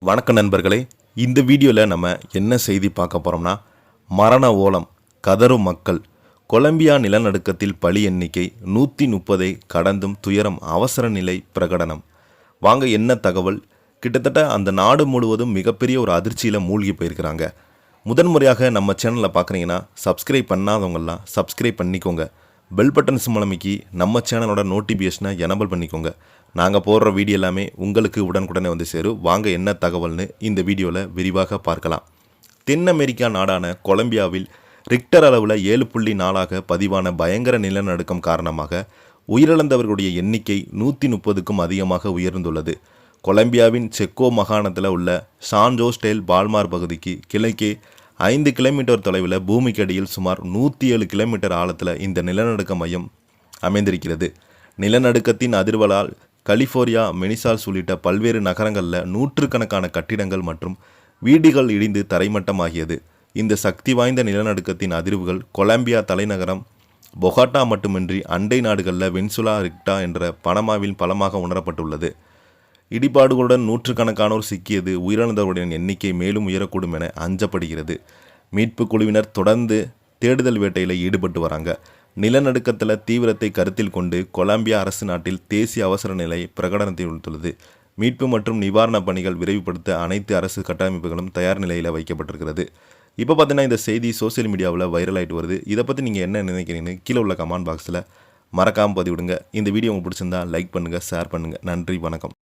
வணக்கம் நண்பர்களே, இந்த வீடியோவில் நம்ம என்ன செய்தி பார்க்க போகிறோம்னா, மரண ஓலம் கதரும் மக்கள். கொலம்பியா நிலநடுக்கத்தில் பலி எண்ணிக்கை 130 கடந்தும் துயரம் அவசர நிலை பிரகடனம். வாங்க என்ன தகவல். கிட்டத்தட்ட அந்த நாடு முழுவதும் மிகப்பெரிய ஒரு அதிர்ச்சியில் மூழ்கி போயிருக்கிறாங்க. முதன்முறையாக நம்ம சேனலில் பார்க்குறீங்கன்னா சப்ஸ்கிரைப் பண்ணாதவங்கெல்லாம் சப்ஸ்கிரைப் பண்ணிக்கோங்க. பெல் பட்டன் சிம்மலமைக்கி நம்ம சேனலோட நோட்டிஃபிகேஷனை எனபிள் பண்ணிக்கோங்க. நாங்கள் போடுற வீடியோ எல்லாமே உங்களுக்கு உடனுக்குடனே வந்து சேரும். வாங்க என்ன தகவல்னு இந்த வீடியோவில் விரிவாக பார்க்கலாம். தென் அமெரிக்கா நாடான கொலம்பியாவில் ரிக்டர் அளவில் 7.4 பதிவான பயங்கர நிலநடுக்கம் காரணமாக உயிரிழந்தவர்களுடைய எண்ணிக்கை 130க்கும் அதிகமாக உயர்ந்துள்ளது. கொலம்பியாவின் செக்கோ மாகாணத்தில் உள்ள சான் ஜோஸ்டேல் பால்மார் பகுதிக்கு கிழக்கே 5 கிலோமீட்டர் தொலைவில் பூமிக்கு அடியில் சுமார் 107 கிலோமீட்டர் ஆழத்தில் இந்த நிலநடுக்க மையம் அமைந்திருக்கிறது. நிலநடுக்கத்தின் அதிர்வலால் கலிஃபோர்னியா, மெனிசால்ஸ் உள்ளிட்ட பல்வேறு நகரங்களில் நூற்றுக்கணக்கான கட்டிடங்கள் மற்றும் வீடுகள் இடிந்து தரைமட்டமாகியது. இந்த சக்தி வாய்ந்த நிலநடுக்கத்தின் அதிர்வுகள் கொலம்பியா தலைநகரம் பொகாட்டா மட்டுமின்றி அண்டை நாடுகளில் வென்சுலா ரிக்டா என்ற பனமாவில் பலமாக உணரப்பட்டுள்ளது. இடிபாடுகளுடன் நூற்றுக்கணக்கானோர் சிக்கியது. உயிரிழந்தவர்களின் எண்ணிக்கை மேலும் உயரக்கூடும் என அஞ்சப்படுகிறது. மீட்பு குழுவினர் தொடர்ந்து தேடுதல் வேட்டையில் ஈடுபட்டு வராங்க. நிலநடுக்கத்தில் தீவிரத்தை கருத்தில் கொண்டு கொலம்பியா அரசு நாட்டில் தேசிய அவசர நிலை பிரகடனத்தையுள்ளது. மீட்பு மற்றும் நிவாரணப் பணிகள் விரைவுபடுத்த அனைத்து அரசு கட்டமைப்புகளும் தயார் நிலையில் வைக்கப்பட்டிருக்கிறது. இப்போ பார்த்தீங்கன்னா இந்த செய்தி சோசியல் மீடியாவில் வைரல் ஆகிட்டு வருது. இதை பற்றி நீங்கள் என்ன நினைக்கிறீங்கன்னு கீழே உள்ள கமெண்ட் பாக்ஸில் மறக்காமல் பதிவிடுங்க. இந்த வீடியோ உங்களுக்கு பிடிச்சிருந்தா லைக் பண்ணுங்கள், ஷேர் பண்ணுங்கள். நன்றி, வணக்கம்.